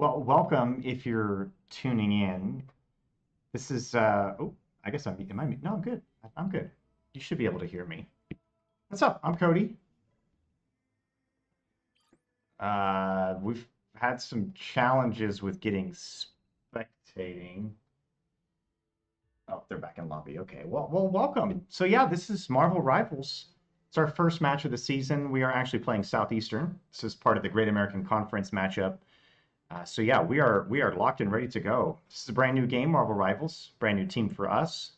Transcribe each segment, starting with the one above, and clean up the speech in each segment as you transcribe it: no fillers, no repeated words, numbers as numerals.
Well, welcome if you're tuning in. This is oh, I guess am I no, I'm good. I'm good. You should be able to hear me. What's up? I'm Cody. We've had some challenges with getting spectating. Oh, they're back in lobby. Okay. Well, welcome. So yeah, this is Marvel Rivals. It's our first match of the season. We are actually playing Southeastern. This is part of the Great American Conference matchup. So yeah, we are locked and ready to go. This is a brand new game, Marvel Rivals, brand new team for us.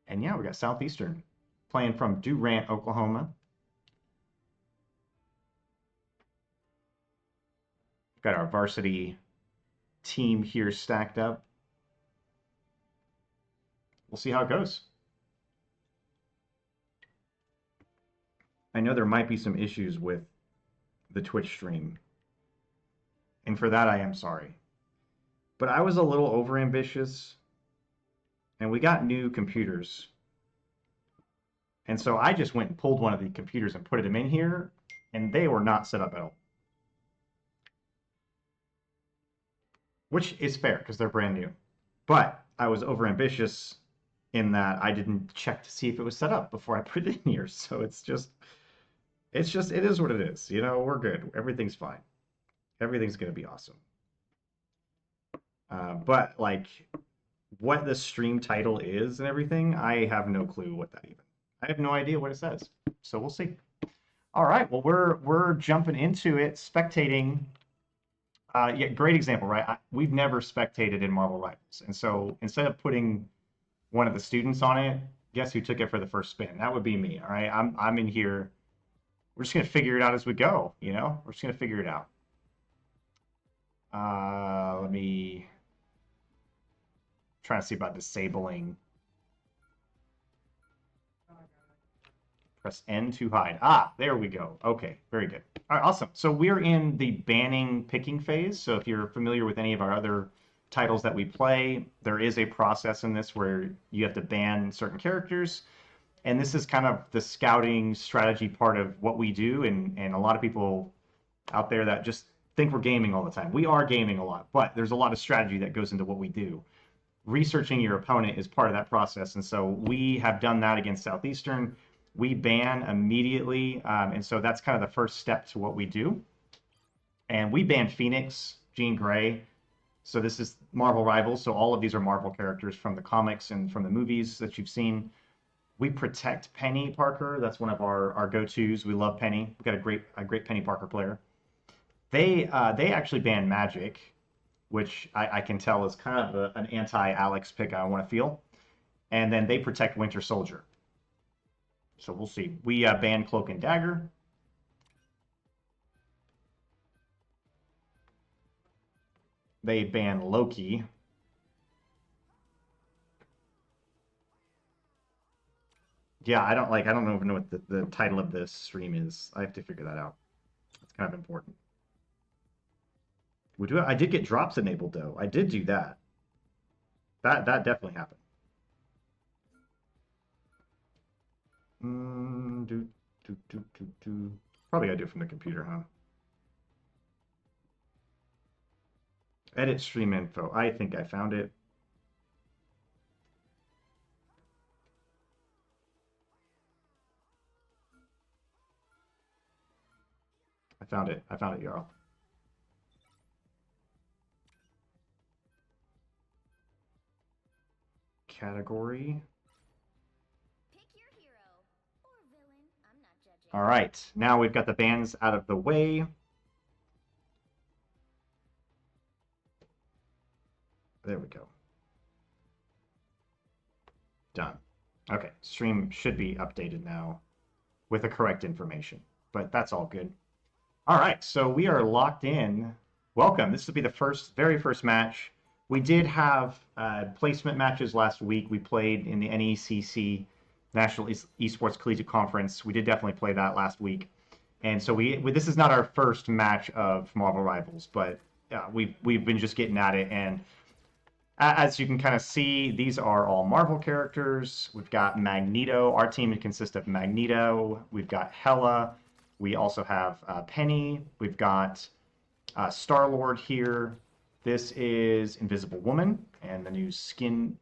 And yeah, we got Southeastern playing from Durant, Oklahoma. We've got our varsity team here stacked up. We'll see how it goes. I know there might be some issues with the Twitch stream, and for that I am sorry. But I was a little overambitious, and we got new computers. And so I just went and pulled one of the computers and put them in here, and they were not set up at all. Which is fair because they're brand new. But I was overambitious in that I didn't check to see if it was set up before I put it in here. So it is what it is. You know, we're good. Everything's fine. Everything's gonna be awesome. But like what the stream title is and everything, I have no clue what that even. I have no idea what it says. So we'll see. All right. Well, we're jumping into it, spectating. Yeah, great example, right? We've never spectated in Marvel Rivals, and so instead of putting one of the students on it, guess who took it for the first spin? That would be me. All right, I'm in here. We're just gonna figure it out as we go. You know, we're just gonna figure it out. Let me try to see about disabling. Press N to hide. Ah, there we go. Okay, very good. All right, awesome. So we're in the banning picking phase. So if you're familiar with any of our other titles that we play, there is a process in this where you have to ban certain characters. And this is kind of the scouting strategy part of what we do. And a lot of people out there that just think we're gaming all the time. We are gaming a lot, but there's a lot of strategy that goes into what we do. Researching your opponent is part of that process. And so we have done that against Southeastern. We ban immediately, and so that's kind of the first step to what we do. And we banned Phoenix, Jean Grey. So this is Marvel Rivals. So all of these are Marvel characters from the comics and from the movies that you've seen. We protect Penny Parker. That's one of our go-tos. We love Penny. We've got a great Penny Parker player. They actually banned Magic, which I can tell is kind of an anti-Alex pick I want to feel. And then they protect Winter Soldier. So we'll see. We ban Cloak and Dagger. They ban Loki. Yeah, I don't even know what the title of this stream is. I have to figure that out. It's kind of important. I did get drops enabled though. I did do that. That definitely happened. Probably gotta do it from the computer, huh? Edit stream info. I think I found it. I found it. I found it, Jarl. Category. All right, now we've got the bans out of the way. There we go. Done. Okay, stream should be updated now with the correct information, but that's all good. All right, so we are locked in. Welcome. This will be the very first match. We did have placement matches last week. We played in the NECC, National Esports Collegiate Conference. We did definitely play that last week. And so this is not our first match of Marvel Rivals, but we've been just getting at it. And as you can kind of see, these are all Marvel characters. We've got Magneto. Our team consists of Magneto. We've got Hela. We also have Penny. We've got Star-Lord here. This is Invisible Woman and the new skin,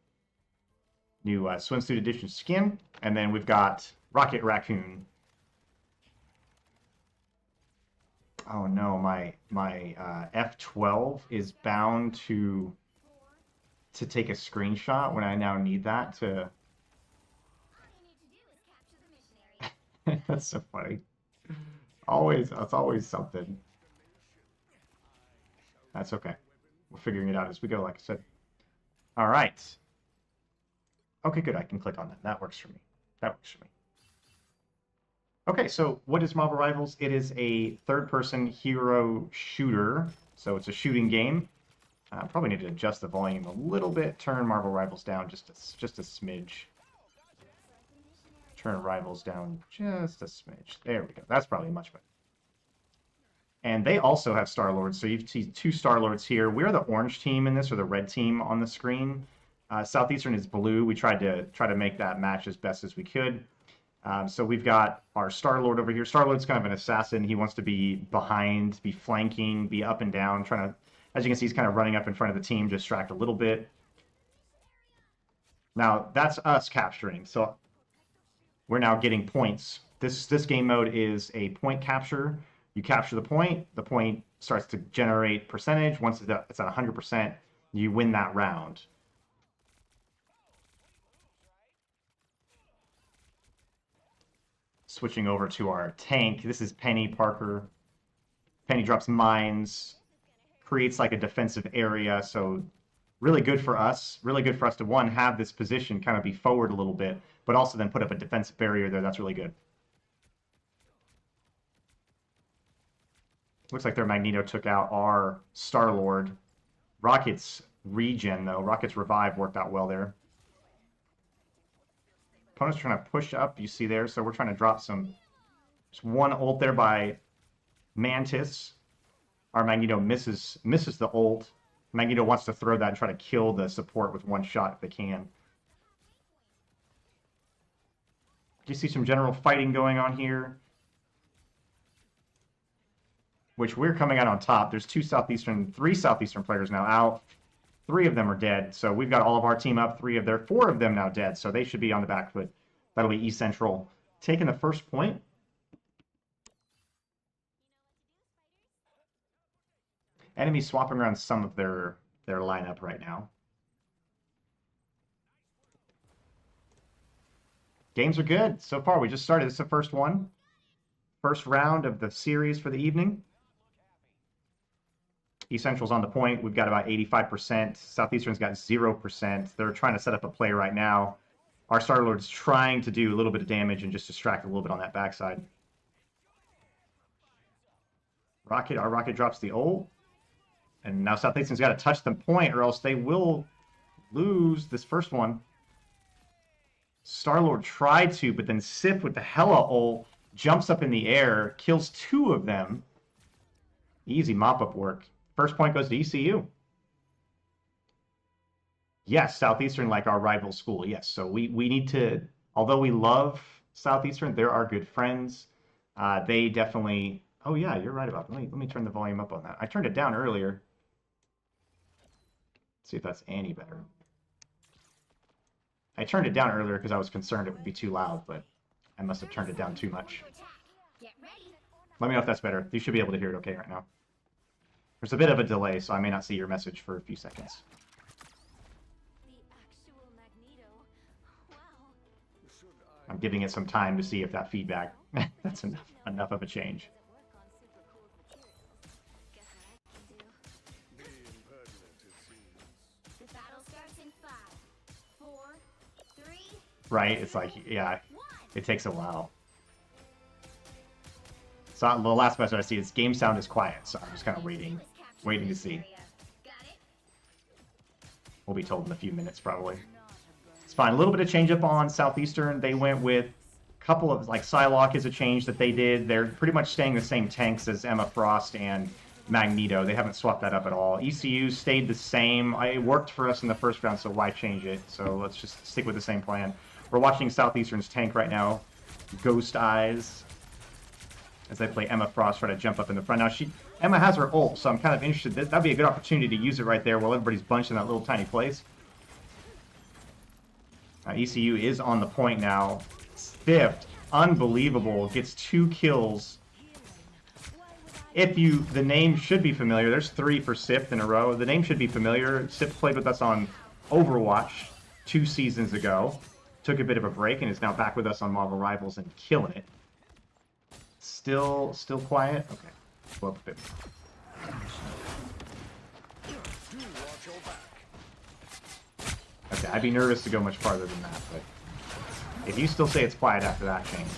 new swimsuit edition skin. And then we've got Rocket Raccoon. Oh no, my F12 is bound to take a screenshot when I now need that to. That's so funny. It's always something. That's okay. We're figuring it out as we go, like I said. All right. Okay, good. I can click on that. That works for me. That works for me. Okay, so what is Marvel Rivals? It is a third-person hero shooter. So it's a shooting game. Probably need to adjust the volume a little bit. Turn Marvel Rivals down just a smidge. Turn Rivals down just a smidge. There we go. That's probably much better. And they also have Star-Lords. So you see two Star-Lords here. We're the orange team in this, or the red team on the screen. Southeastern is blue. We tried to make that match as best as we could. So we've got our Star-Lord over here. Star-Lord's kind of an assassin. He wants to be behind, be flanking, be up and down, trying to, as you can see, he's kind of running up in front of the team, distract a little bit. Now, that's us capturing. So we're now getting points. This game mode is a point capture. You capture the point starts to generate percentage. Once it's at 100%, you win that round. Switching over to our tank. This is Penny Parker. Penny drops mines, creates like a defensive area. So really good for us. Really good for us to, one, have this position kind of be forward a little bit, but also then put up a defensive barrier there. That's really good. Looks like their Magneto took out our Star-Lord. Rocket's regen, though. Rocket's revive worked out well there. Opponent's trying to push up, you see there. So we're trying to drop some. There's one ult there by Mantis. Our Magneto misses the ult. Magneto wants to throw that and try to kill the support with one shot if they can. You see some general fighting going on here, which we're coming out on top. There's three Southeastern players now out. 3 of them are dead. So we've got all of our team up. 4 of them now dead. So they should be on the back foot. That'll be East Central taking the first point. Enemies swapping around some of their lineup right now. Games are good so far. We just started. This is the first one. First round of the series for the evening. East Central's on the point. We've got about 85%. Southeastern's got 0%. They're trying to set up a play right now. Our Star-Lord's trying to do a little bit of damage and just distract a little bit on that backside. Our Rocket drops the ult. And now Southeastern's got to touch the point or else they will lose this first one. Star-Lord tried to, but then Sif with the Hella ult jumps up in the air, kills 2 of them. Easy mop-up work. First point goes to ECU. Yes, Southeastern like our rival school. Yes, so we need to, although we love Southeastern, they're our good friends. They definitely, oh yeah, you're right about that. Let me turn the volume up on that. I turned it down earlier. Let's see if that's any better. I turned it down earlier because I was concerned it would be too loud, but I must have turned it down too much. Let me know if that's better. You should be able to hear it okay right now. There's a bit of a delay, so I may not see your message for a few seconds. I'm giving it some time to see if that feedback, that's enough of a change. Right? It's like, yeah, it takes a while. So the last message I see is game sound is quiet, so I'm just kind of waiting to see. We'll be told in a few minutes probably. It's fine. A little bit of change up on Southeastern. They went with a couple of, like, Psylocke is a change that they did. They're pretty much staying the same tanks as Emma Frost and Magneto. They haven't swapped that up at all. ECU stayed the same. It worked for us in the first round, so why change it? So let's just stick with the same plan. We're watching Southeastern's tank right now. Ghost Eyes. as they play Emma Frost, try to jump up in the front. Now, Emma has her ult, so I'm kind of interested. That'd be a good opportunity to use it right there while everybody's bunched in that little tiny place. ECU is on the point now. Stiffed, unbelievable, gets 2 kills. The name should be familiar. There's 3 for Sift in a row. The name should be familiar. Sift played with us on Overwatch 2 seasons ago. Took a bit of a break and is now back with us on Marvel Rivals and killing it. Still quiet? Okay. Go up a bit. Okay, I'd be nervous to go much farther than that, but if you still say it's quiet after that change.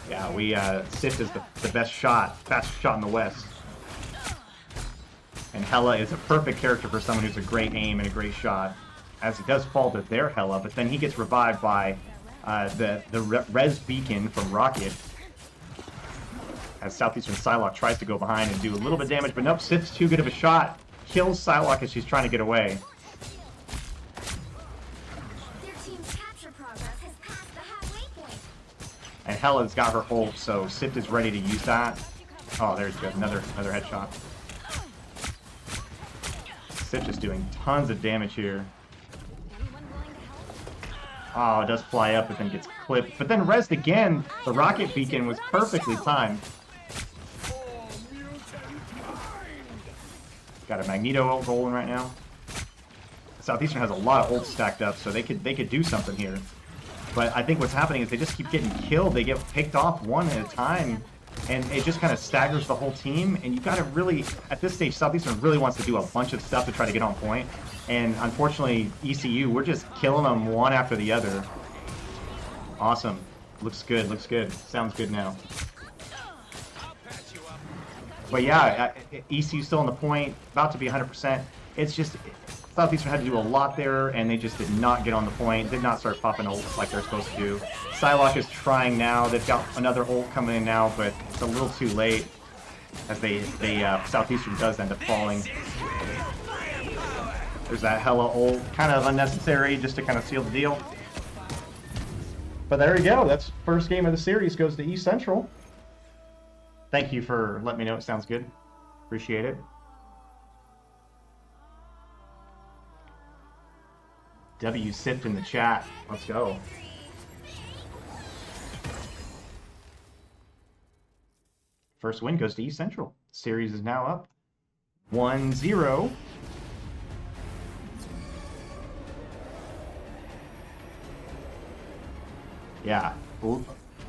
Yeah, Sift is the best shot, fastest shot in the West. And Hela is a perfect character for someone who's a great aim and a great shot, as it does fall to their Hela, but then he gets revived by the Res Beacon from Rocket, as Southeastern Psylocke tries to go behind and do a little bit of damage, but nope, Sift's too good of a shot. Kills Psylocke as she's trying to get away. Their team's capture progress has passed the halfway point. And Hela's got her ult, so Sift is ready to use that. Oh, there's good. Another headshot. Sift is doing tons of damage here. Oh, it does fly up, but then gets clipped. But then rezzed again. The rocket beacon was perfectly timed. Got a Magneto ult rolling right now. Southeastern has a lot of ults stacked up, so they could do something here. But I think what's happening is they just keep getting killed. They get picked off one at a time, and it just kind of staggers the whole team. And you've got to really, at this stage, Southeastern really wants to do a bunch of stuff to try to get on point. And unfortunately, ECU, we're just killing them one after the other. Awesome. Looks good, looks good. Sounds good now. But yeah, ECU still on the point, about to be 100%. It's just, Southeastern had to do a lot there, and they just did not get on the point, did not start popping ults like they're supposed to do. Psylocke is trying now. They've got another ult coming in now, but it's a little too late, as Southeastern does end up falling. There's that Hela ult, kind of unnecessary, just to kind of seal the deal. But there we go. That's first game of the series goes to East Central. Thank you for letting me know it sounds good. Appreciate it. W Sift in the chat. Let's go. First win goes to East Central. Series is now up 1-0. Yeah,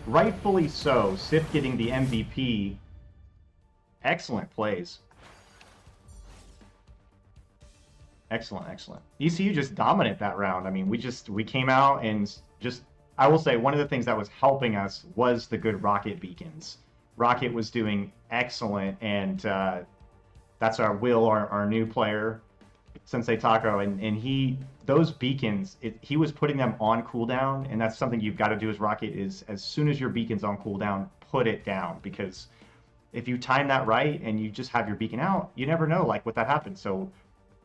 rightfully so. Sift getting the MVP. Excellent plays. Excellent, excellent. ECU just dominant that round. I mean, we came out and just, I will say, one of the things that was helping us was the good rocket beacons. Rocket was doing excellent, and that's our new player, Sensei Taco, and those beacons, he was putting them on cooldown, and that's something you've got to do as Rocket, is as soon as your beacon's on cooldown, put it down, because if you time that right and you just have your beacon out, you never know like what that happens. So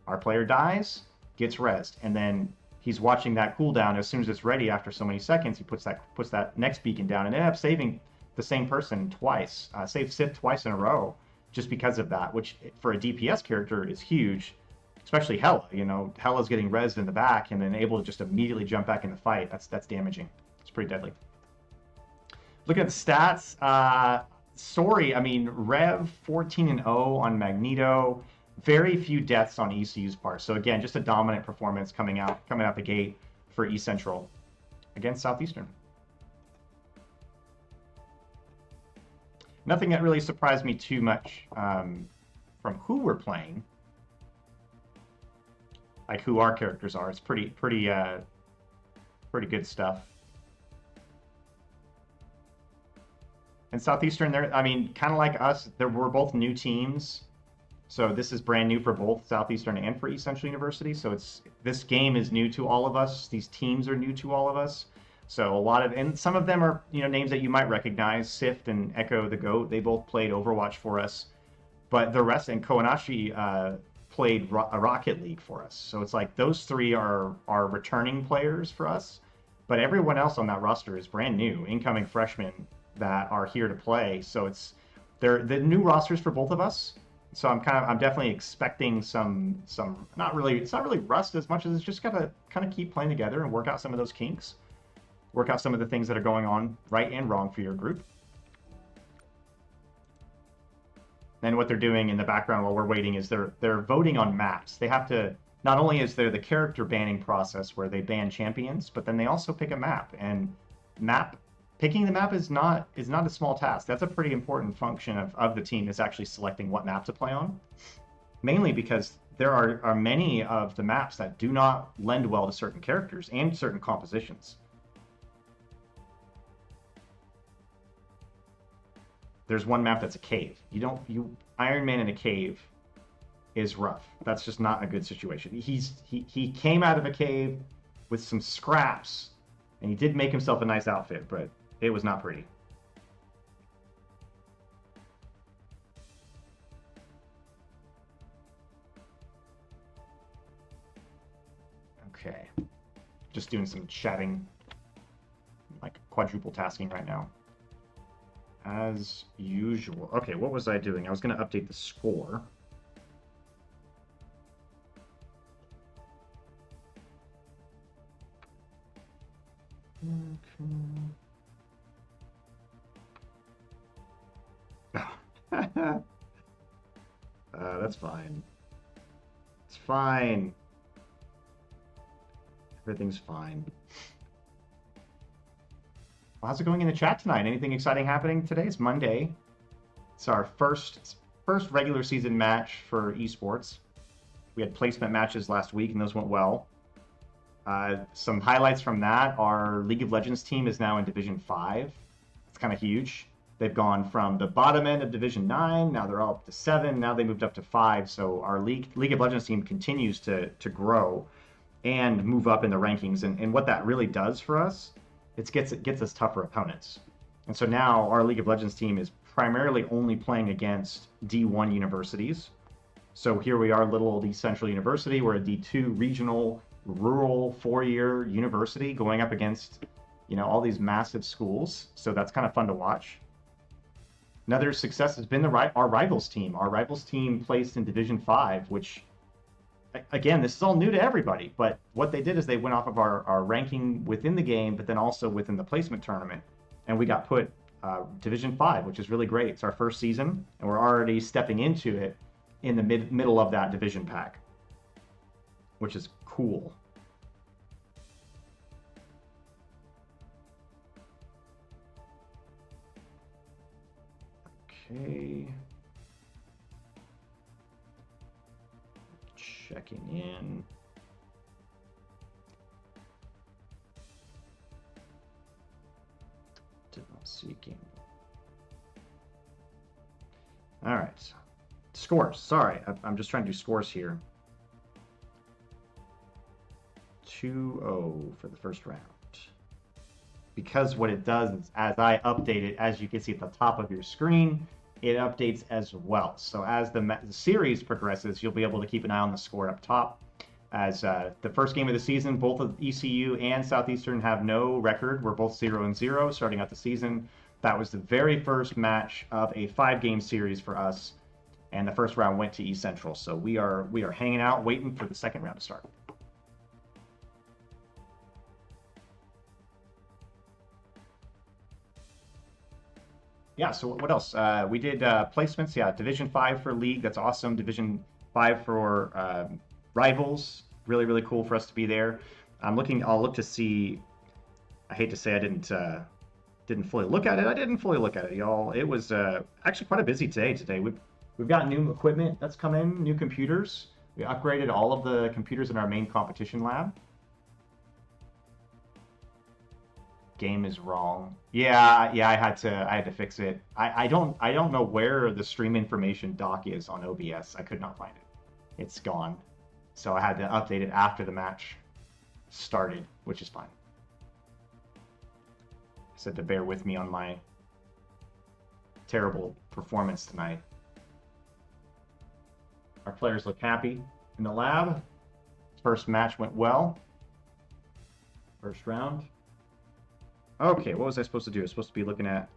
our player dies, gets rezzed, and then he's watching that cooldown. As soon as it's ready, after so many seconds, he puts that next beacon down, and ended up saving the same person twice, saved Sift twice in a row, just because of that, which for a DPS character is huge. Especially Hela, you know, Hela's getting rezzed in the back and then able to just immediately jump back in the fight. That's damaging. It's pretty deadly. Looking at the stats, sorry, I mean, Rev 14-0 on Magneto. Very few deaths on ECU's part. So again, just a dominant performance coming out the gate for East Central against Southeastern. Nothing that really surprised me too much from who we're playing. Like who our characters are. It's pretty good stuff. And Southeastern, I mean, kind of like us, we're both new teams. So this is brand new for both Southeastern and for East Central University. So this game is new to all of us. These teams are new to all of us. So and some of them are, you know, names that you might recognize. Sift and Echo the Goat, they both played Overwatch for us. But the rest, and Koanashi played a Rocket League for us. So it's like those three are returning players for us. But everyone else on that roster is brand new, incoming freshmen that are here to play. So they're the new rosters for both of us. So I'm definitely expecting some not really, it's not really rust as much as it's just gotta kind of keep playing together and work out some of those kinks, work out some of the things that are going on right and wrong for your group. And what they're doing in the background while we're waiting is they're voting on maps. They have to, not only is there the character banning process where they ban champions, but then they also pick a map. And picking the map is not a small task. That's a pretty important function of the team, is actually selecting what map to play on. Mainly because there are many of the maps that do not lend well to certain characters and certain compositions. There's one map that's a cave. Iron Man in a cave is rough. That's just not a good situation. He came out of a cave with some scraps, and he did make himself a nice outfit, but it was not pretty. Okay. Just doing some chatting, like quadruple tasking right now. As usual. Okay, what was I doing? I was going to update the score. That's fine. It's fine. Everything's fine. Well, how's it going in the chat tonight? Anything exciting happening today? It's Monday. It's our first regular season match for esports. We had placement matches last week, and those went well. Some highlights from that: our League of Legends team is now in Division 5. It's kind of huge. They've gone from the bottom end of Division 9, now they're all up to 7, now they moved up to 5. So our League of Legends team continues to grow and move up in the rankings. And what that really does for us, it gets us tougher opponents. And so now our League of Legends team is primarily only playing against D1 universities. So here we are, little old East Central University. We're a D2 regional, rural, 4-year university going up against, all these massive schools. So that's kind of fun to watch. Another success has been our Rivals team. Our Rivals team placed in Division 5, which, again, this is all new to everybody. But what they did is they went off of our ranking within the game, but then also within the placement tournament. And we got put Division 5, which is really great. It's our first season, and we're already stepping into it in the middle of that division pack, which is cool. Okay. Checking in. Did not seeking. All right. Scores. Sorry, I'm just trying to do scores here. 2-0 for the first round. Because what it does is, as I update it, as you can see at the top of your screen, it updates as well. So as the series progresses, you'll be able to keep an eye on the score up top. As the first game of the season, both of ECU and Southeastern have no record. We're both 0-0 starting out the season. That was the very first match of a 5-game series for us, and the first round went to East Central. So we are hanging out, waiting for the second round to start. Yeah, so what else? We did placements. Yeah, Division 5 for League. That's awesome. Division 5 for Rivals. Really, really cool for us to be there. I'll look to see. I hate to say I didn't fully look at it. I didn't fully look at it, y'all. It was actually quite a busy day today. We've got new equipment that's come in, new computers. We upgraded all of the computers in our main competition lab. Game is wrong. Yeah, I had to fix it. I don't know where the stream information doc is on OBS. I could not find it. It's gone. So I had to update it after the match started, which is fine. I said to bear with me on my terrible performance tonight. Our players look happy in the lab. First match went well. First round. Okay, what was I supposed to do? I was supposed to be looking at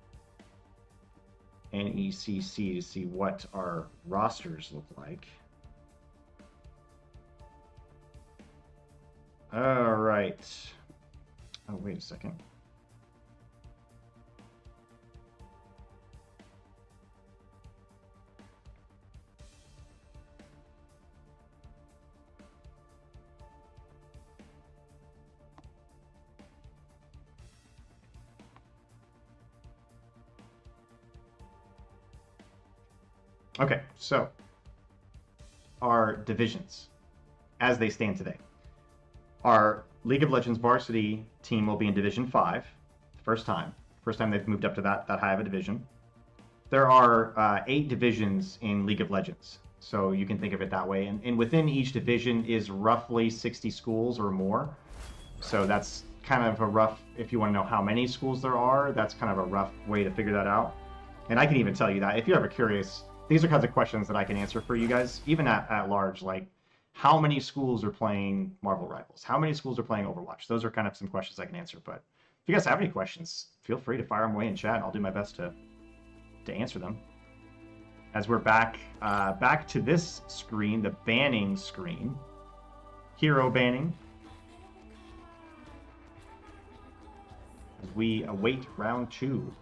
NECC to see what our rosters look like. All right. Oh, wait a second. Okay, so our divisions as they stand today. Our League of Legends varsity team will be in Division 5, first time. First time they've moved up to that high of a division. There are 8 divisions in League of Legends, so you can think of it that way. And within each division is roughly 60 schools or more. So that's kind of a rough, if you want to know how many schools there are, that's kind of a rough way to figure that out. And I can even tell you that if you're ever curious, these are kinds of questions that I can answer for you guys, even at large, like how many schools are playing Marvel Rivals? How many schools are playing Overwatch? Those are kind of some questions I can answer. But if you guys have any questions, feel free to fire them away in chat, and I'll do my best to answer them. As we're back to this screen, the banning screen, hero banning. As we await round 2.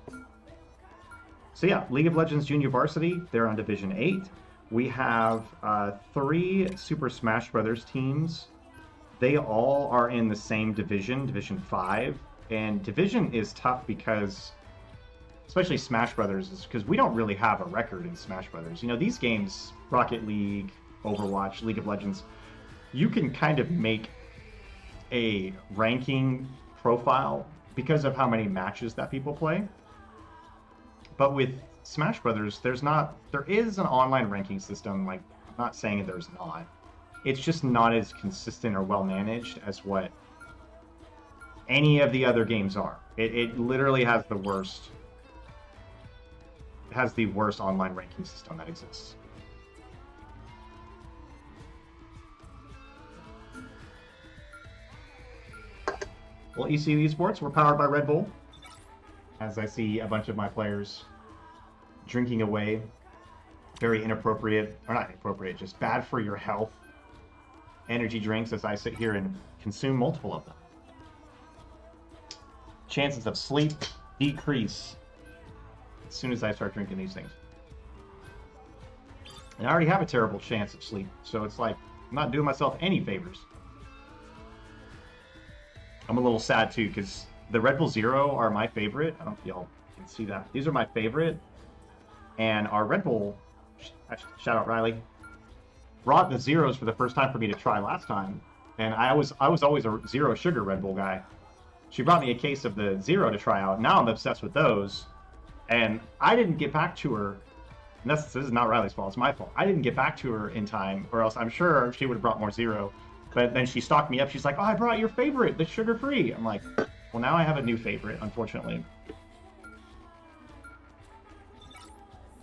So yeah, League of Legends Junior Varsity, they're on Division 8. We have 3 Super Smash Brothers teams. They all are in the same division, Division 5. And Division is tough because, especially Smash Brothers, is because we don't really have a record in Smash Brothers. You know, these games, Rocket League, Overwatch, League of Legends, you can kind of make a ranking profile because of how many matches that people play. But with Smash Brothers, there is an online ranking system. Like, I'm not saying there's not. It's just not as consistent or well managed as what any of the other games are. It literally has the worst. It has the worst online ranking system that exists. Well, ECU Esports, we're powered by Red Bull. As I see a bunch of my players drinking away very inappropriate, or not inappropriate, just bad for your health energy drinks as I sit here and consume multiple of them. Chances of sleep decrease as soon as I start drinking these things. And I already have a terrible chance of sleep, so it's like I'm not doing myself any favors. I'm a little sad too, because the Red Bull Zero are my favorite. I don't know if y'all can see that. These are my favorite. And our Red Bull, shout out Riley, brought the Zeros for the first time for me to try last time. And I was always a zero sugar Red Bull guy. She brought me a case of the Zero to try out. Now I'm obsessed with those. And I didn't get back to her. And this is not Riley's fault, it's my fault. I didn't get back to her in time, or else I'm sure she would have brought more Zero. But then she stocked me up. She's like, oh, I brought your favorite, the sugar-free. I'm like, well, now I have a new favorite, unfortunately.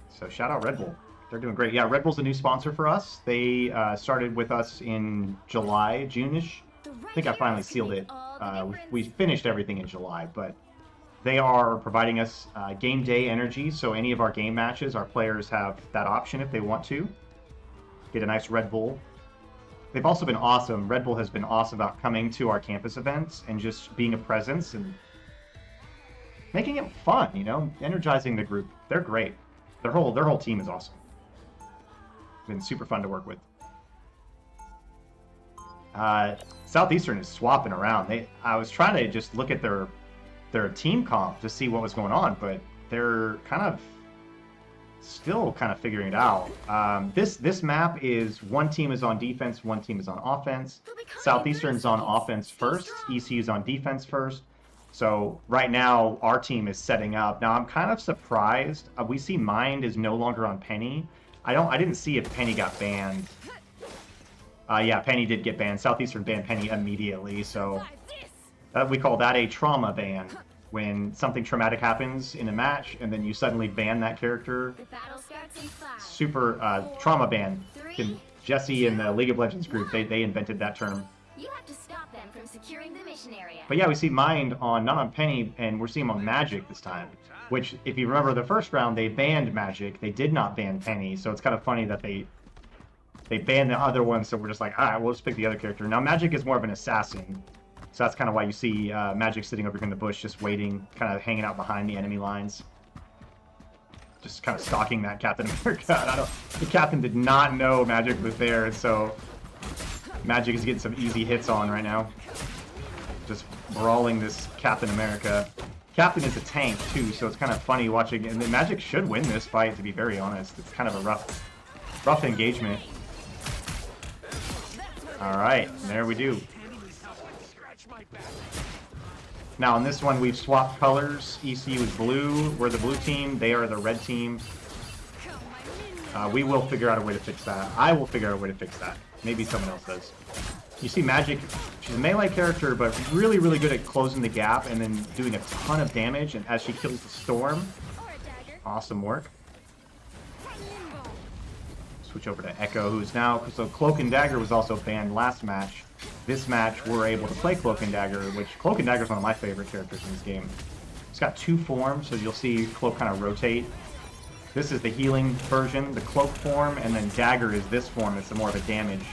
So shout out Red Bull. They're doing great. Yeah, Red Bull's a new sponsor for us. They started with us in July, June-ish. I think I finally sealed it. We finished everything in July, but they are providing us game day energy. So any of our game matches, our players have that option if they want to. Get a nice Red Bull. They've also been awesome. Red Bull has been awesome about coming to our campus events and just being a presence and making it fun, you know, energizing the group. They're great. Their whole team is awesome. Been super fun to work with. Southeastern is swapping around. I was trying to just look at their team comp to see what was going on, but they're still kind of figuring it out. This map is one team is on defense, one team is on offense. Southeastern's on offense first, ECU's on defense first. So right now our team is setting up. Now I'm kind of surprised. We see Mind is no longer on Penny. I didn't see if Penny got banned. Yeah, Penny did get banned. Southeastern banned Penny immediately, so we call that a trauma ban. When something traumatic happens in a match and then you suddenly ban that character. Super trauma ban. Jesse in the League of Legends group, they invented that term. You have to stop them from I'm securing the mission area. But yeah, we see Mind on not on Penny, and we're seeing him on Magic this time. Which, if you remember the first round, they banned Magic. They did not ban Penny, so it's kind of funny that they banned the other one. So we're just like, all right, we'll just pick the other character. Now Magic is more of an assassin, so that's kind of why you see Magic sitting over here in the bush, just waiting, kind of hanging out behind the enemy lines. Just kind of stalking that Captain America. The Captain did not know Magic was there, and so Magic is getting some easy hits on right now. Just brawling this Captain America. Captain is a tank too, so it's kind of funny watching. And Magic should win this fight, to be very honest. It's kind of a rough engagement. All right, there we do. Now, in this one, we've swapped colors. ECU is blue. We're the blue team. They are the red team. We will figure out a way to fix that. I will figure out a way to fix that. Maybe someone else does. You see Magic, she's a melee character, but really, really good at closing the gap and then doing a ton of damage and as she kills the Storm. Awesome work. Switch over to Echo, who's now... So Cloak and Dagger was also banned last match. This match, we're able to play Cloak and Dagger, which Cloak and Dagger is one of my favorite characters in this game. It's got two forms, so you'll see Cloak kind of rotate. This is the healing version, the Cloak form, and then Dagger is this form. It's more of a damage.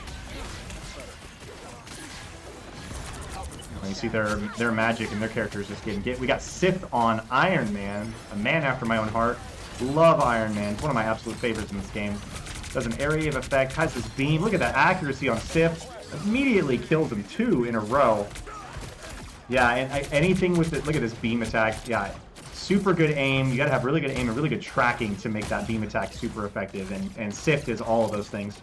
And you see their magic and their characters just getting... We got Sith on Iron Man, a man after my own heart. Love Iron Man. It's one of my absolute favorites in this game. Does an area of effect, has this beam. Look at that accuracy on Sith. Immediately kills him 2 in a row. Yeah, and anything with it. Look at this beam attack. Yeah, super good aim. You gotta have really good aim and really good tracking to make that beam attack super effective. And Sith is all of those things.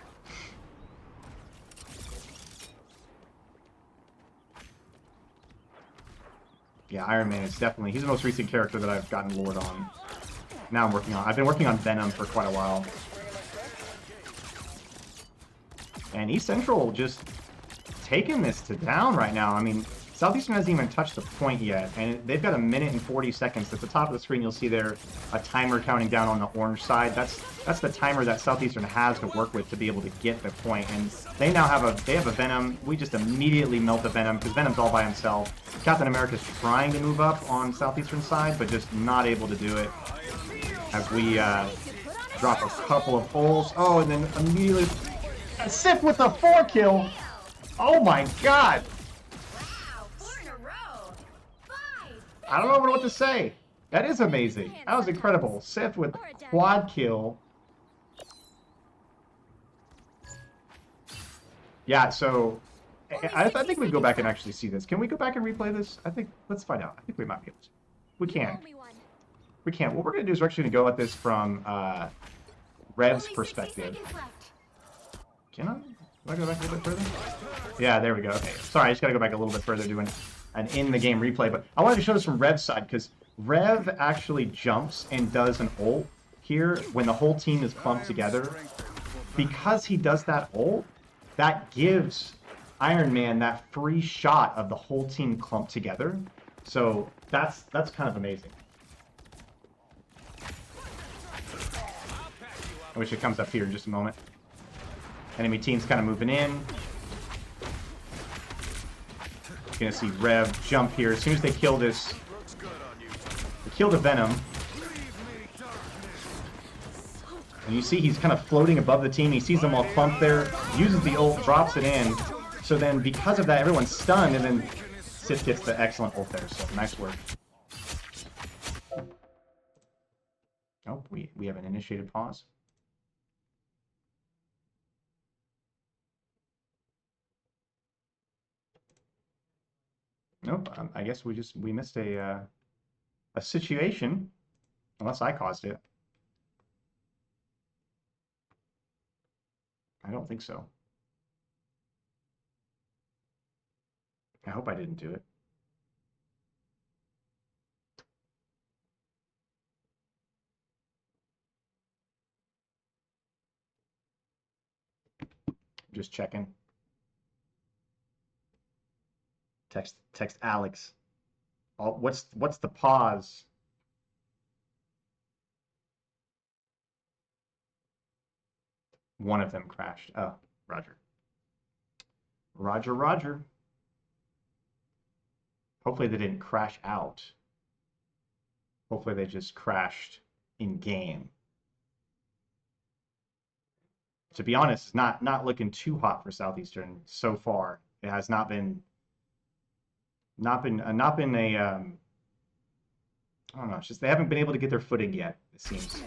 Yeah, Iron Man is definitely... He's the most recent character that I've gotten Lord on. Now I'm working on... I've been working on Venom for quite a while. And East Central just taking this to down right now. I mean, Southeastern hasn't even touched the point yet, and they've got 1 minute and 40 seconds. At the top of the screen, you'll see there a timer counting down on the orange side. That's the timer that Southeastern has to work with to be able to get the point. And they now have a Venom. We just immediately melt the Venom because Venom's all by himself. Captain America's trying to move up on Southeastern side, but just not able to do it. As we drop a couple of holes. Oh, and then immediately... Sith with the 4 kill. Oh my god. Wow, 4 in a row. 5. I don't know what to say. That is amazing. That was incredible. Sith with quad kill. Yeah, so I think we can go back and actually see this. Can we go back and replay this? I think, let's find out. I think we might be able to. We can. We can. What we're going to do is we're actually going to go at this from Rev's perspective. Can I? Do I go back a little bit further? Yeah, there we go. Okay. Sorry, I just gotta go back a little bit further doing an in-the-game replay. But I wanted to show this from Rev's side, because Rev actually jumps and does an ult here when the whole team is clumped together. Because he does that ult, that gives Iron Man that free shot of the whole team clumped together. So that's kind of amazing. I wish it comes up here in just a moment. Enemy team's kind of moving in. You're gonna see Rev jump here. As soon as they kill this, they kill the Venom. And you see he's kind of floating above the team. He sees them all clumped there, uses the ult, drops it in. So then because of that, everyone's stunned, and then Sith gets the excellent ult there. So nice work. Oh, we have an initiated pause. Nope, I guess we missed a situation, unless I caused it. I don't think so. I hope I didn't do it. Just checking. Text Alex. Oh, what's the pause? One of them crashed. Oh, Roger. Roger. Hopefully they didn't crash out. Hopefully they just crashed in game. To be honest, it's not looking too hot for Southeastern so far. It has not been a I don't know. It's just they haven't been able to get their footing yet. It seems.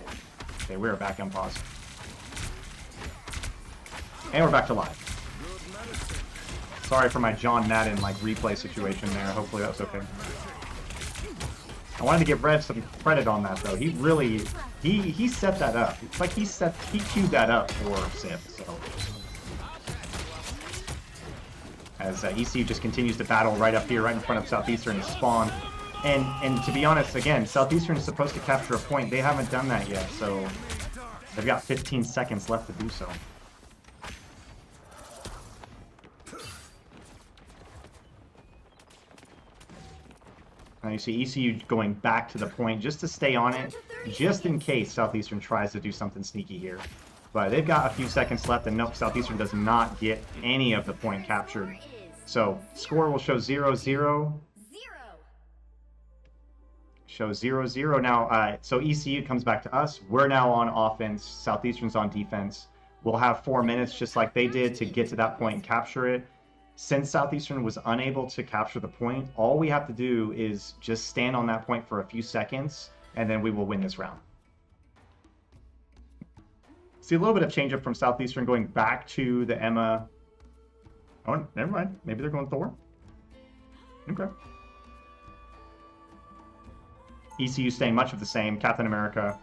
Okay, we're back on pause, and we're back to live. Sorry for my John Madden like replay situation there. Hopefully that's okay. I wanted to give Rev some credit on that though. He really he set that up. It's like he queued that up for Sif. So as ECU just continues to battle right up here, right in front of Southeastern and Spawn. And to be honest, again, Southeastern is supposed to capture a point. They haven't done that yet, so they've got 15 seconds left to do so. Now you see ECU going back to the point just to stay on it, just in case Southeastern tries to do something sneaky here. But they've got a few seconds left, and nope, Southeastern does not get any of the point captured. So score will show 0-0. Show 0-0 now. So ECU comes back to us. We're now on offense. Southeastern's on defense. We'll have 4 minutes, just like they did, to get to that point and capture it. Since Southeastern was unable to capture the point, all we have to do is just stand on that point for a few seconds, and then we will win this round. See a little bit of change up from Southeastern going back to the Emma. Oh, never mind. Maybe they're going Thor. Okay. ECU staying much of the same. Captain America.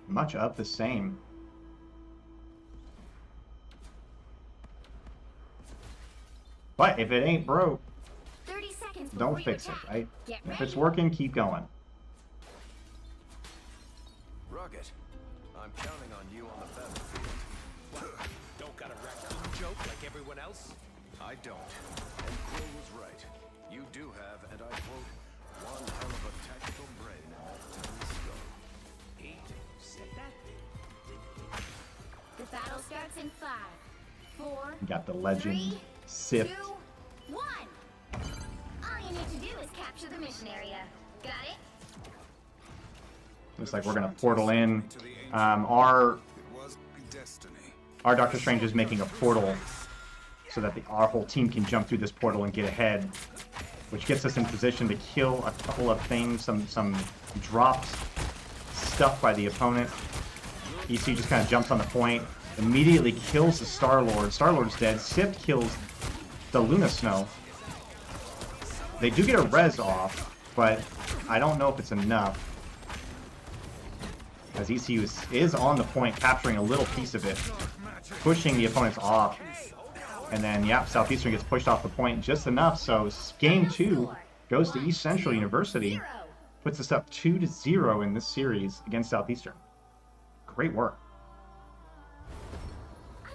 Much of the same. But if it ain't broke, 30 seconds don't fix it, right? Get If ready. it's working, keep going. Rocket, I'm counting on you on the battlefield. What? Don't got a raccoon joke like everyone else? I don't. And Quill was right. You do have, and I quote, one hell of a tactical brain in that tiny skull. He said that? The battle starts in 5, 4, You got the legend, 3, Sif. 2, 1. All you need to do is capture the mission area. Got it? Looks like we're gonna portal in. Our Doctor Strange is making a portal so that our whole team can jump through this portal and get ahead, which gets us in position to kill a couple of things, some dropped stuff by the opponent. EC just kind of jumps on the point, immediately kills the Star-Lord. Star-Lord's dead. Sif kills the Luna Snow. They do get a res off, but I don't know if it's enough. As ECU is on the point, capturing a little piece of it, pushing the opponents off. And then, yep, Southeastern gets pushed off the point just enough, so Game 2 goes to East Central University, puts us up 2-0 in this series against Southeastern. Great work.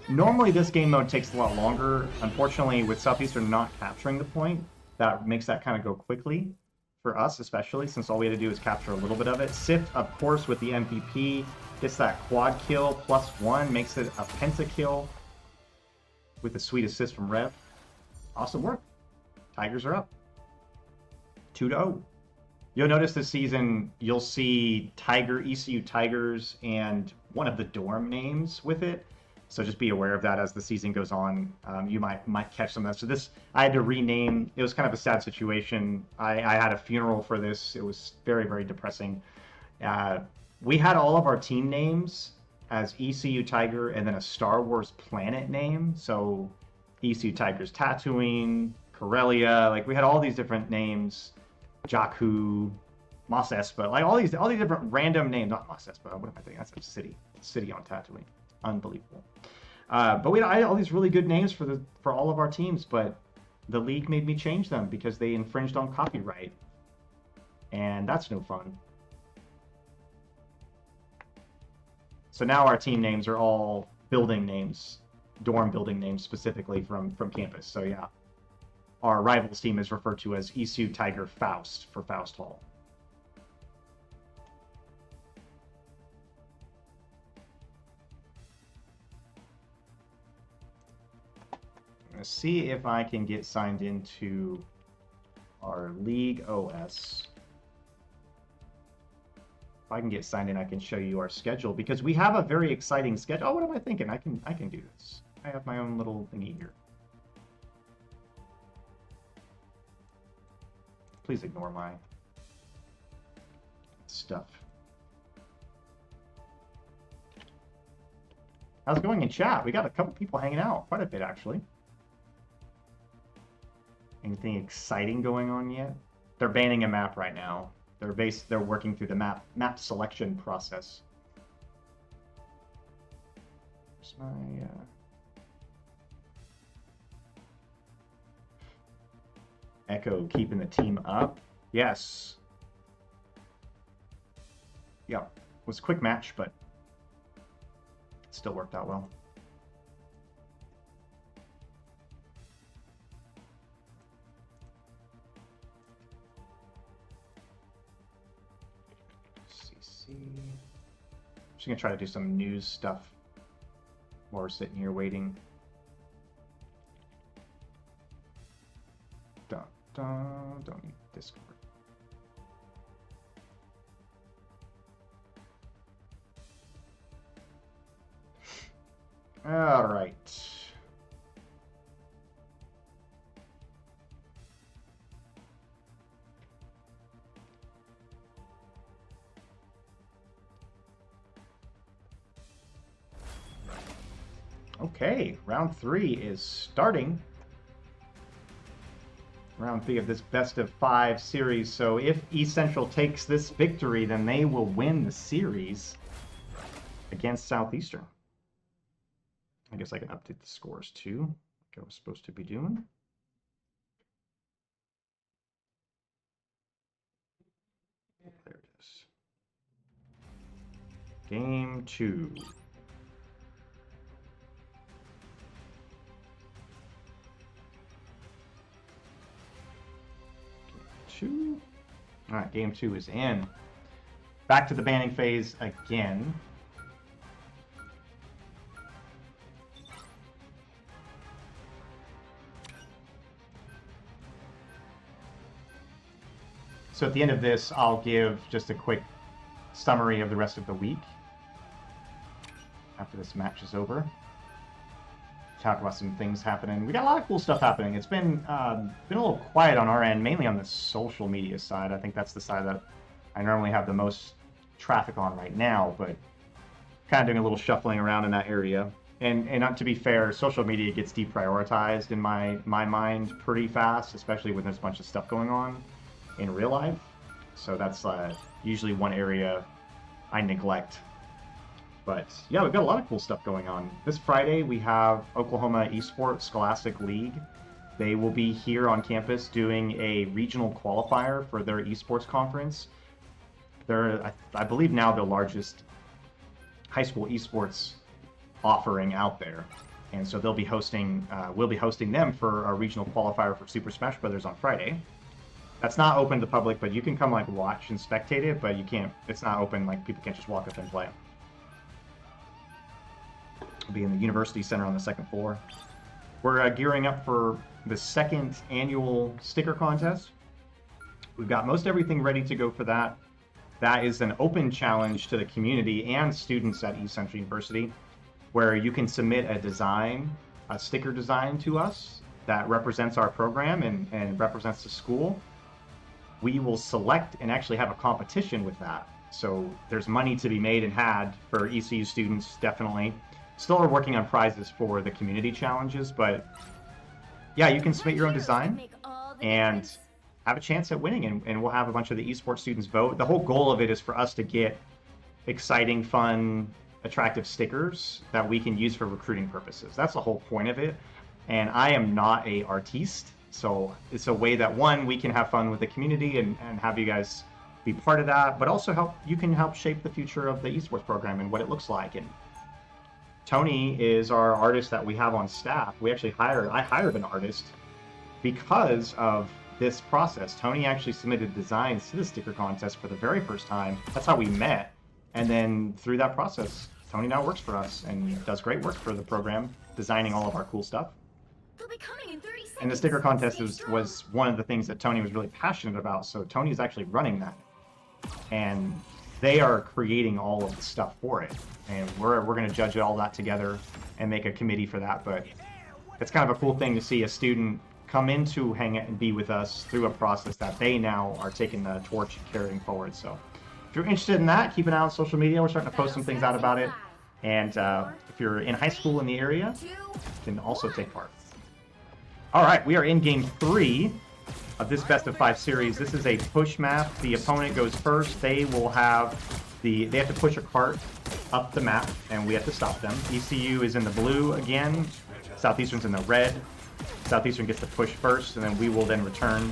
Normally this game mode takes a lot longer. Unfortunately, with Southeastern not capturing the point, that makes that kind of go quickly. For us especially, since all we had to do is capture a little bit of it. Sif, of course, with the MVP, gets that quad kill, +1, makes it a pentakill with a sweet assist from Rev. Awesome work. Tigers are up. 2-0. You'll notice this season, you'll see ECU Tigers and one of the dorm names with it. So just be aware of that as the season goes on. You might catch some of that. So this, I had to rename. It was kind of a sad situation. I had a funeral for this. It was very, very depressing. We had all of our team names as ECU Tiger and then a Star Wars planet name. So ECU Tigers Tatooine, Corellia, like we had all these different names. Jakku, Mos Espa, like all these different random names. Not Mos Espa, what am I thinking? That's a city on Tatooine. Unbelievable. But I had all these really good names for all of our teams, but the league made me change them because they infringed on copyright. And that's no fun. So now our team names are all building names, dorm building names specifically from campus. So yeah, our rivals team is referred to as ECU Tiger Faust for Faust Hall. gonna see if I can get signed into our League OS. If I can get signed in, I can show you our schedule because we have a very exciting schedule. Oh, what am I thinking? I can do this. I have my own little thingy here. Please ignore my stuff. How's it going in chat? We got a couple people hanging out, quite a bit actually. Anything exciting going on yet? They're banning a map right now. They're working through the map selection process. Where's my Echo keeping the team up? Yes. Yeah, it was a quick match, but it still worked out well. CC. I'm just gonna try to do some news stuff while we're sitting here waiting. Don't need Discord. All right. Okay, round 3 is starting. Round 3 of this best of 5 series. So if East Central takes this victory, then they will win the series against Southeastern. I guess I can update the scores too, like I was supposed to be doing. There it is. Game 2. All right, game 2 is in. Back to the banning phase again. So at the end of this, I'll give just a quick summary of the rest of the week after this match is over. Talk about some things happening. We got a lot of cool stuff happening. It's been a little quiet on our end, mainly on the social media side. I think that's the side that I normally have the most traffic on right now, but kind of doing a little shuffling around in that area. And not to be fair, social media gets deprioritized in my mind pretty fast, especially when there's a bunch of stuff going on in real life. So that's usually one area I neglect. But yeah, we've got a lot of cool stuff going on. This Friday, we have Oklahoma Esports Scholastic League. They will be here on campus doing a regional qualifier for their esports conference. They're, I believe, now the largest high school esports offering out there. And so they'll be hosting, we'll be hosting them for a regional qualifier for Super Smash Brothers on Friday. That's not open to the public, but you can come like watch and spectate it, but you can't, it's not open, like people can't just walk up and play. It'll be in the University Center on the 2nd floor. We're gearing up for the 2nd annual sticker contest. We've got most everything ready to go for that. That is an open challenge to the community and students at East Central University, where you can submit a design, a sticker design to us that represents our program and represents the school. We will select and actually have a competition with that. So there's money to be made and had for ECU students, definitely. Still are working on prizes for the community challenges, but yeah, you can submit your own design and have a chance at winning, and we'll have a bunch of the esports students vote. The whole goal of it is for us to get exciting, fun, attractive stickers that we can use for recruiting purposes. That's the whole point of it. And I am not an artiste, so it's a way that, one, we can have fun with the community and have you guys be part of that, but also you can help shape the future of the esports program and what it looks like. And Tony is our artist that we have on staff. We actually I hired an artist because of this process. Tony actually submitted designs to the sticker contest for the very first time. That's how we met. And then through that process, Tony now works for us and does great work for the program, designing all of our cool stuff. They'll be coming And the sticker contest was one of the things that Tony was really passionate about. So Tony's actually running that, and they are creating all of the stuff for it. And we're going to judge all that together and make a committee for that. But it's kind of a cool thing to see a student come in to hang out and be with us through a process that they now are taking the torch and carrying forward. So if you're interested in that, keep an eye on social media. We're starting to post some things out about it. And if you're in high school in the area, you can also take part. All right, we are in game 3 of this best of 5 series. This is a push map. The opponent goes first. They will have they have to push a cart up the map, and we have to stop them. ECU is in the blue again. Southeastern's in the red. Southeastern gets to push first, and then we will then return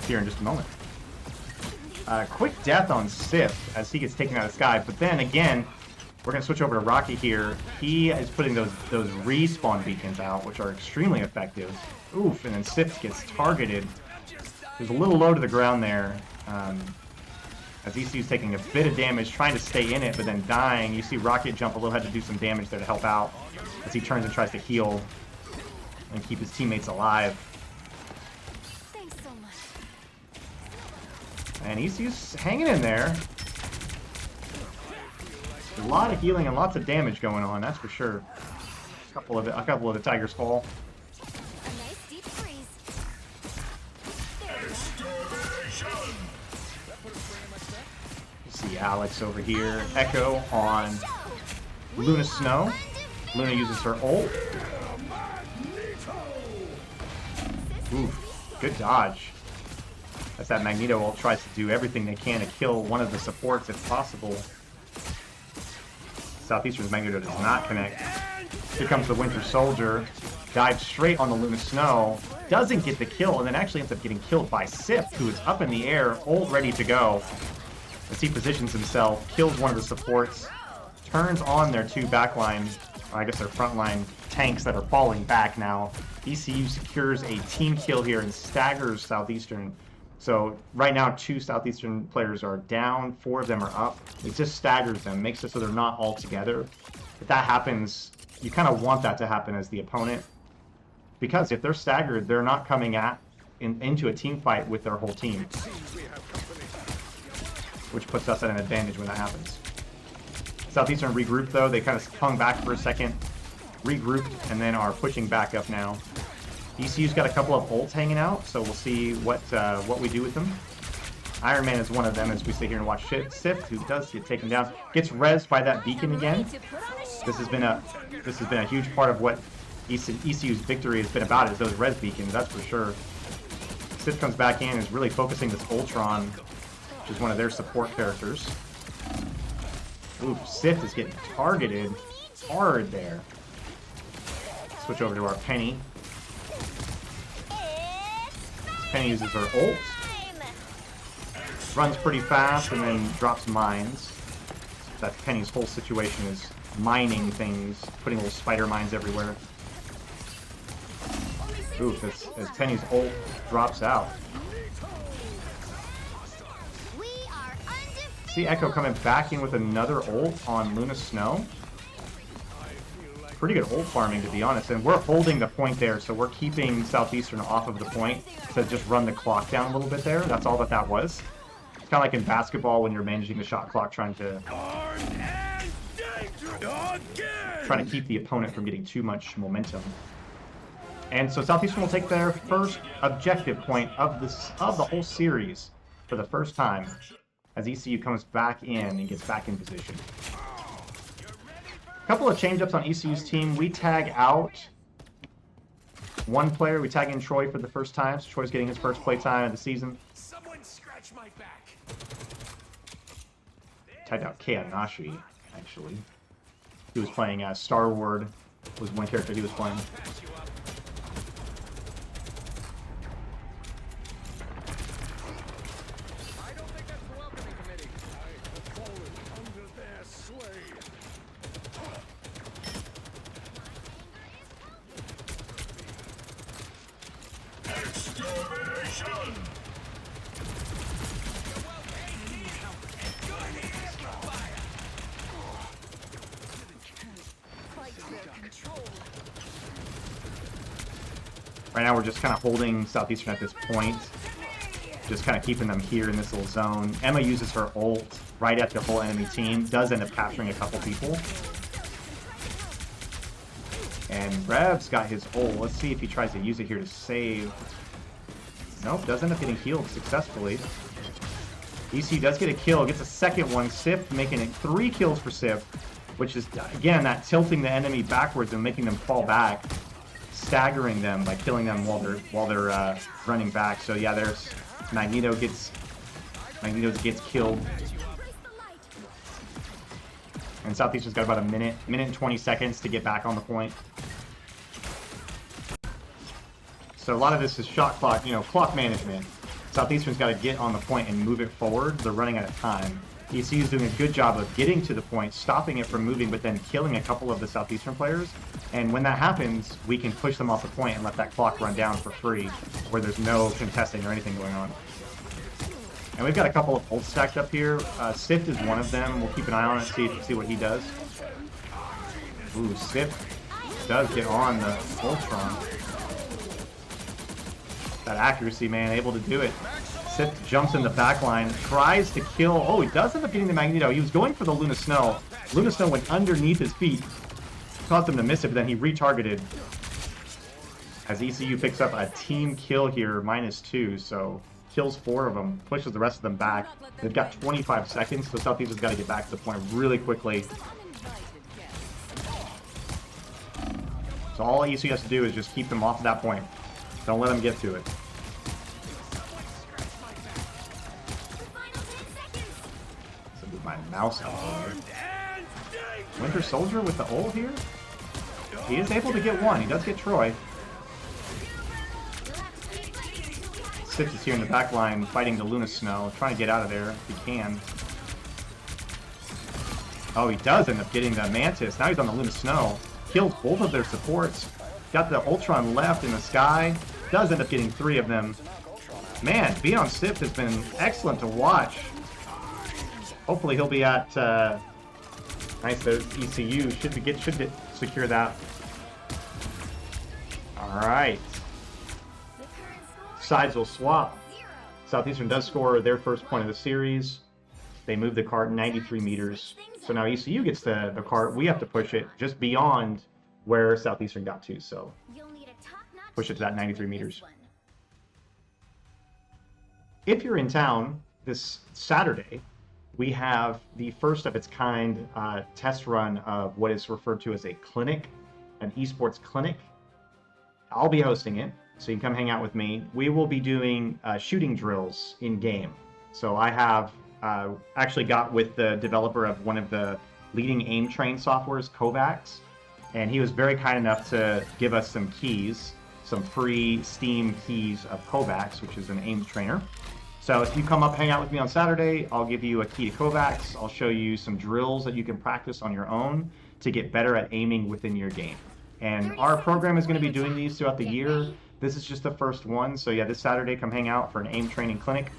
here in just a moment. Quick death on Sif as he gets taken out of the sky, but then again, we're going to switch over to Rocky here. He is putting those respawn beacons out, which are extremely effective. Oof, and then Sif gets targeted. He's a little low to the ground there. As ECU's taking a bit of damage, trying to stay in it, but then dying. You see Rocket jump a little ahead to do some damage there to help out as he turns and tries to heal and keep his teammates alive. Thanks so much. And ECU's hanging in there. A lot of healing and lots of damage going on, that's for sure. A couple of the Tigers fall. A nice deep freeze. You see Alex over here. Echo on Luna Snow. Luna uses her ult. Oof, good dodge. As that Magneto ult tries to do everything they can to kill one of the supports if possible. Southeastern's Magneto does not connect. Here comes the Winter Soldier. Dives straight on the Luna Snow. Doesn't get the kill, and then actually ends up getting killed by Sif, who is up in the air, ult ready to go. As he positions himself, kills one of the supports, turns on their 2 backline, I guess their frontline tanks that are falling back now. ECU secures a team kill here and staggers Southeastern. So right now 2 Southeastern players are down, 4 of them are up. It just staggers them, makes it so they're not all together. If that happens, you kind of want that to happen as the opponent, because if they're staggered, they're not coming into a team fight with their whole team, which puts us at an advantage when that happens. Southeastern regrouped though. They kind of hung back for a second, regrouped, and then are pushing back up now. ECU's got a couple of ults hanging out, so we'll see what we do with them. Iron Man is one of them as we sit here and watch Sif, who does get taken down. Gets rezzed by that beacon again. This has been a huge part of what ECU's victory has been about, is those res beacons, that's for sure. Sif comes back in and is really focusing this Ultron, which is one of their support characters. Ooh, Sif is getting targeted hard there. Switch over to our Penny. Penny uses her ult. Runs pretty fast and then drops mines. That's Penny's whole situation, is mining things, putting little spider mines everywhere. Ooh, as Penny's ult drops out. See Echo coming back in with another ult on Luna Snow. Pretty good ult farming, to be honest, and we're holding the point there, so we're keeping Southeastern off of the point to just run the clock down a little bit there. That's all that was. It's kind of like in basketball when you're managing the shot clock, trying to keep the opponent from getting too much momentum. And so Southeastern will take their first objective point of the whole series for the first time, as ECU comes back in and gets back in position. A couple of change-ups on ECU's team. We tag out one player. We tag in Troy for the first time. So Troy's getting his first play time of the season. Someone scratch my back. Tagged out Keanashi, actually. He was playing Star Ward, was one character he was playing. Right now we're just kind of holding Southeastern at this point. Just kind of keeping them here in this little zone. Emma uses her ult right at the whole enemy team. Does end up capturing a couple people. And Rev's got his ult. Let's see if he tries to use it here to save. Nope, does end up getting healed successfully. ECU does get a kill, gets a second one. Sif making it 3 kills for Sif, which is, again, that tilting the enemy backwards and making them fall back, staggering them by killing them while they're running back. So yeah, there's Magneto gets killed. And Southeastern's got about a minute and 20 seconds to get back on the point. So a lot of this is shot clock, clock management. Southeastern's got to get on the point and move it forward. They're running out of time. ECU is doing a good job of getting to the point, stopping it from moving, but then killing a couple of the Southeastern players. And when that happens, we can push them off the point and let that clock run down for free, where there's no contesting or anything going on. And we've got a couple of ults stacked up here. Sift is one of them. We'll keep an eye on it, see what he does. Ooh, Sift does get on the Ultron. That accuracy, man, able to do it. Sift jumps in the back line, tries to kill. Oh, he does end up getting the Magneto. He was going for the Luna Snow. Luna Snow went underneath his feet, caused him to miss it, but then he retargeted. As ECU picks up a team kill here, -2, so kills 4 of them, pushes the rest of them back. They've got 25 seconds, so Southeastern's got to get back to the point really quickly. So all ECU has to do is just keep them off of that point. Don't let them get to it. So move my mouse out there. Winter Soldier with the ult here? He is able to get one. He does get Troy. Six is here in the back line fighting the Luna Snow, trying to get out of there if he can. Oh, he does end up getting the Mantis. Now he's on the Luna Snow. Kills both of their supports. Got the Ultron left in the sky. Does end up getting 3 of them. Man, being on Sift has been excellent to watch. Hopefully he'll be at nice. Those ECU should get secure that. All right. Sides will swap. Southeastern does score their first point of the series. They move the cart 93 meters. So now ECU gets the cart. We have to push it just beyond where Southeastern got to. So push it to that 93 meters. If you're in town this Saturday, we have the first of its kind test run of what is referred to as a clinic, an esports clinic. I'll be hosting it, so you can come hang out with me. We will be doing shooting drills in game. So I have actually got with the developer of one of the leading aim train softwares, Kovacs, and he was very kind enough to give us some keys, some free Steam keys of Kovacs, which is an aim trainer. So if you come up, hang out with me on Saturday, I'll give you a key to Kovacs. I'll show you some drills that you can practice on your own to get better at aiming within your game. And our program is going to be doing these throughout the year. This is just the first one. So yeah, this Saturday, come hang out for an aim training clinic.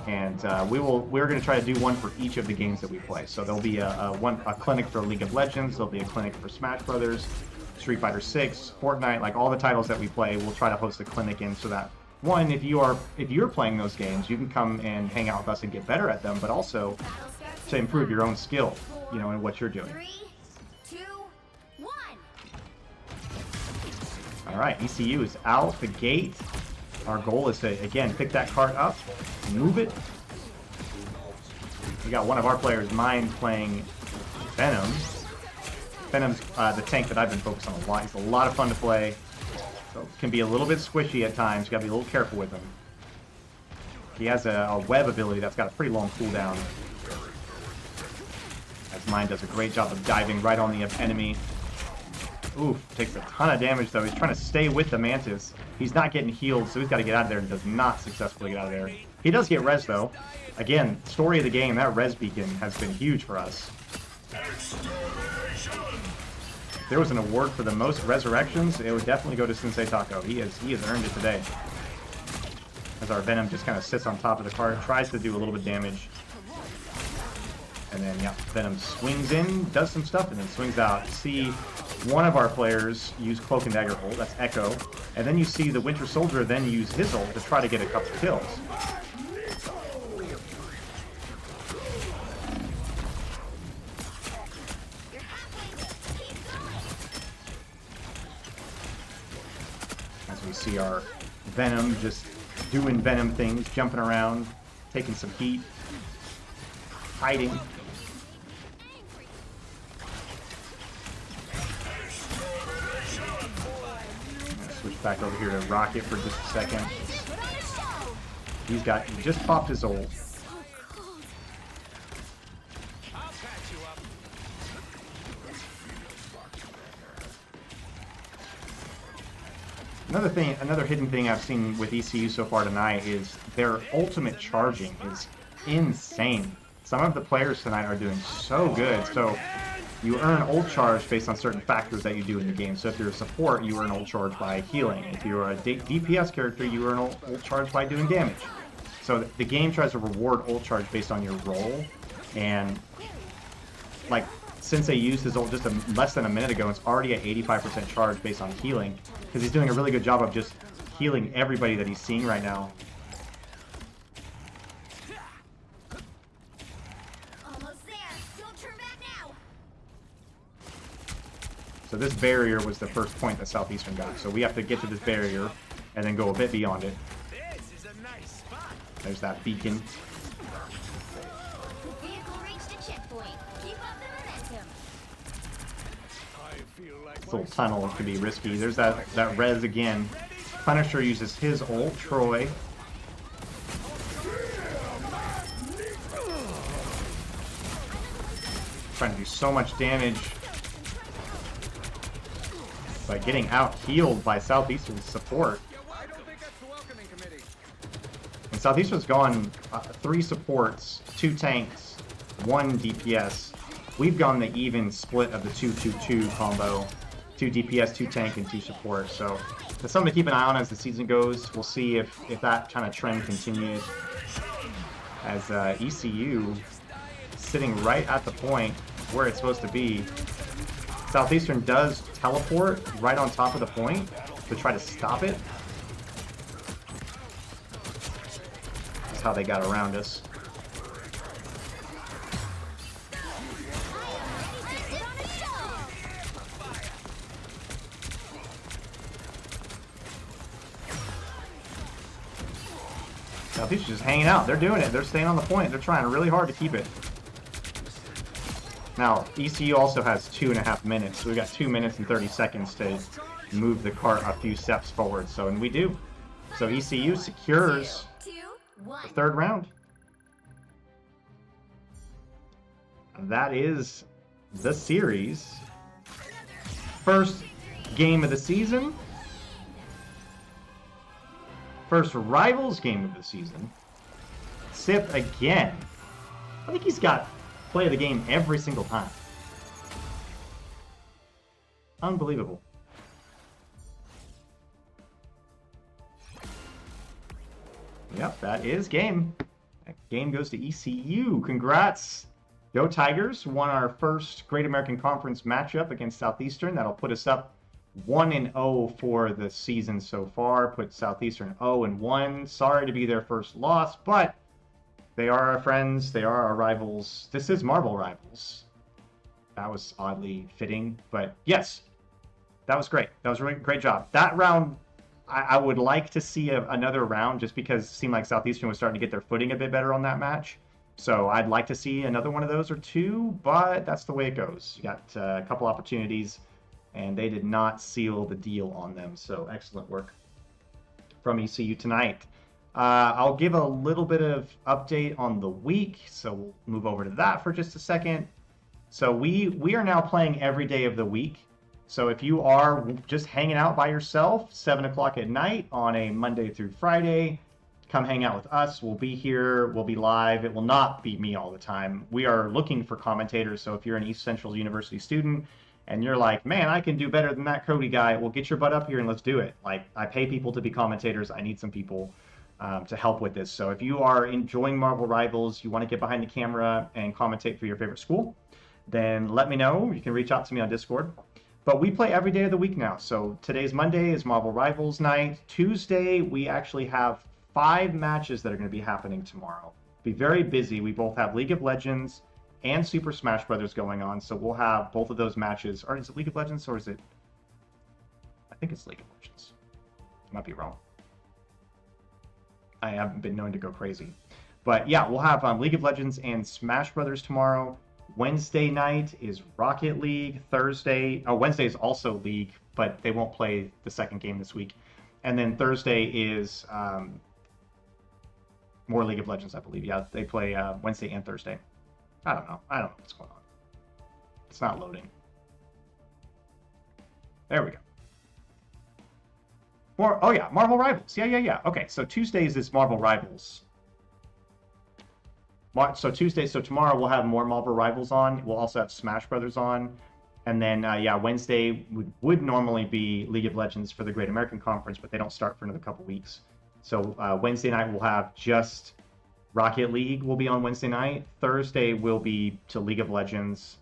And we're going to try to do one for each of the games that we play. So there'll be a clinic for League of Legends. There'll be a clinic for Smash Brothers, Street Fighter 6, Fortnite, like all the titles that we play. We'll try to host a clinic in so that, one, if you're playing those games, you can come and hang out with us and get better at them, but also to improve your own skill, in what you're doing. 3, 2, 1. All right, ECU is out the gate. Our goal is to, again, pick that cart up, move it. We got one of our players, Mind, playing Venom. Venom's the tank that I've been focused on a lot. He's a lot of fun to play. So can be a little bit squishy at times. You gotta be a little careful with him. He has a web ability that's got a pretty long cooldown. As Mine does a great job of diving right on the enemy. Oof, takes a ton of damage though. He's trying to stay with the Mantis. He's not getting healed, so he's got to get out of there and does not successfully get out of there. He does get res though. Again, story of the game, that res beacon has been huge for us. If there was an award for the most resurrections, it would definitely go to Sensei Taco. He has earned it today. As our Venom just kind of sits on top of the cart, tries to do a little bit of damage. And then, yeah, Venom swings in, does some stuff, and then swings out. See, one of our players use Cloak and Dagger ult, that's Echo, and then you see the Winter Soldier then use his ult to try to get a couple kills. As we see our Venom just doing Venom things, jumping around, taking some heat, hiding. Switch back over here to Rocket for just a second. He just popped his ult. I'll patch you up. Another hidden thing I've seen with ECU so far tonight is their ultimate charging is insane. Some of the players tonight are doing so good. So you earn ult charge based on certain factors that you do in the game. So if you're a support, you earn ult charge by healing. If you're a DPS character, you earn ult charge by doing damage. So the game tries to reward ult charge based on your role. And like Sensei used his ult just less than a minute ago, it's already at 85% charge based on healing. Because he's doing a really good job of just healing everybody that he's seeing right now. Almost there. Don't turn back now. So this barrier was the first point that Southeastern got. So we have to get to this barrier and then go a bit beyond it. This is a nice spot. There's that beacon. Vehicle reached a checkpoint. Keep up the momentum. I feel like This little tunnel could be risky. There's that res again. Punisher uses his ult, Troy. Trying to do so much damage. But getting out healed by Southeastern's support. I don't think that's the welcoming committee. And Southeastern's gone 3 supports, 2 tanks, 1 DPS. We've gone the even split of the 2-2-2 combo. 2 DPS, 2 tank, and 2 support. So that's something to keep an eye on as the season goes. We'll see if that kind of trend continues. As ECU sitting right at the point where it's supposed to be. Southeastern does teleport right on top of the point to try to stop it. That's how they got around us. Southeastern's just hanging out. They're doing it. They're staying on the point. They're trying really hard to keep it. Now, ECU also has 2.5 minutes, so we got 2 minutes and 30 seconds to move the cart a few steps forward. So, and we do. So ECU secures 2, 1. the 3rd round. That is the series. First game of the season. First Rivals game of the season. Sip again. I think he's got play of the game every single time. Unbelievable. Yep, that is game. That game goes to ECU. Congrats. Go Tigers. Won our first Great American Conference matchup against Southeastern. That'll put us up 1-0 for the season so far. Put Southeastern 0-1. Sorry to be their first loss, but they are our friends. They are our rivals. This is Marvel Rivals. That was oddly fitting, but yes, that was great. That was a really great job. That round, I would like to see another round just because it seemed like Southeastern was starting to get their footing a bit better on that match. So I'd like to see another one of those or 2, but that's the way it goes. You got a couple opportunities, and they did not seal the deal on them. So excellent work from ECU tonight. I'll give a little bit of update on the week, so we'll move over to that for just a second. So we are now playing every day of the week. So if you are just hanging out by yourself, 7 o'clock at night on a Monday through Friday, come hang out with us. We'll be here. We'll be live. It will not be me all the time. We are looking for commentators. So if you're an East Central University student and you're like, man, I can do better than that Cody guy, well, get your butt up here and let's do it. Like, I pay people to be commentators. I need some people to help with this. So if you are enjoying Marvel Rivals, you want to get behind the camera and commentate for your favorite school, then let me know. You can reach out to me on Discord. But we play every day of the week now. So today's Monday is Marvel Rivals night. Tuesday, we actually have 5 matches that are going to be happening tomorrow. Be very busy. We both have League of Legends and Super Smash Brothers going on. So we'll have both of those matches. Or is it League of Legends or is it? I think it's League of Legends. Might be wrong. I haven't been known to go crazy. But yeah, we'll have League of Legends and Smash Brothers tomorrow. Wednesday night is Rocket League. Wednesday is also League, but they won't play the second game this week. And then Thursday is more League of Legends, I believe. Yeah, they play Wednesday and Thursday. I don't know what's going on. It's not loading. There we go. Oh yeah, Marvel Rivals. Yeah. Okay, so Tuesdays is Marvel Rivals. So tomorrow we'll have more Marvel Rivals on. We'll also have Smash Brothers on. And then, Wednesday would normally be League of Legends for the Great American Conference, but they don't start for another couple weeks. So Wednesday night we'll have just Rocket League will be on Wednesday night. Thursday will be to League of Legends.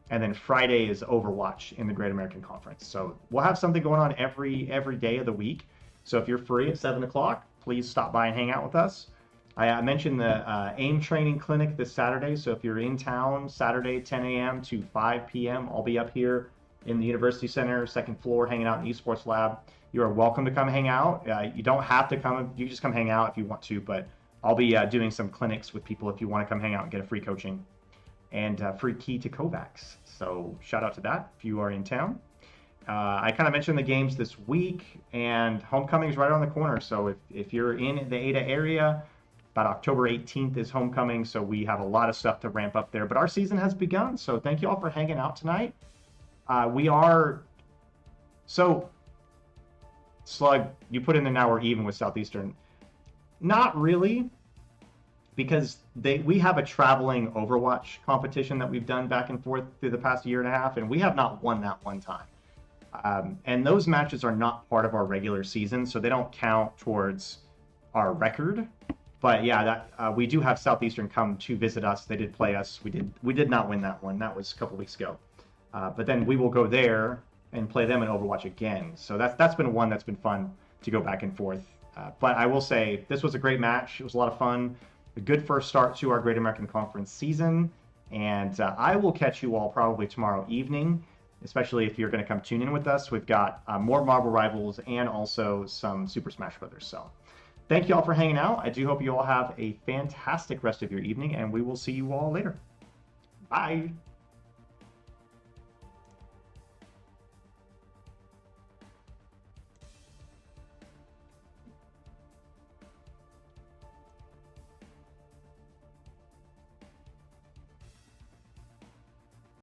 And then Friday is Overwatch in the Great American Conference. So we'll have something going on every day of the week. So if you're free at 7 o'clock, please stop by and hang out with us. I mentioned the AIM training clinic this Saturday. So if you're in town, Saturday, 10 a.m. to 5 p.m., I'll be up here in the University Center, second floor, hanging out in the Esports Lab. You are welcome to come hang out. You don't have to come. You just come hang out if you want to. But I'll be doing some clinics with people if you want to come hang out and get a free coaching and free key to Kovacs. So shout out to that if you are in town. I kind of mentioned the games this week, and Homecoming is right around the corner. So if you're in the Ada area, about October 18th is Homecoming, so we have a lot of stuff to ramp up there. But our season has begun, so thank you all for hanging out tonight. So, Slug, you put in there now we're even with Southeastern. Not really, because we have a traveling Overwatch competition that we've done back and forth through the past year and a half, and we have not won that one time. And those matches are not part of our regular season, so they don't count towards our record. But yeah, we do have Southeastern come to visit us. They did play us. We did not win that one. That was a couple weeks ago. But then we will go there and play them in Overwatch again. So that's been one that's been fun to go back and forth. But I will say this was a great match. It was a lot of fun. A good first start to our Great American Conference season. And I will catch you all probably tomorrow evening, especially if you're going to come tune in with us. We've got more Marvel Rivals and also some Super Smash Brothers. So thank you all for hanging out. I do hope you all have a fantastic rest of your evening, and we will see you all later. Bye.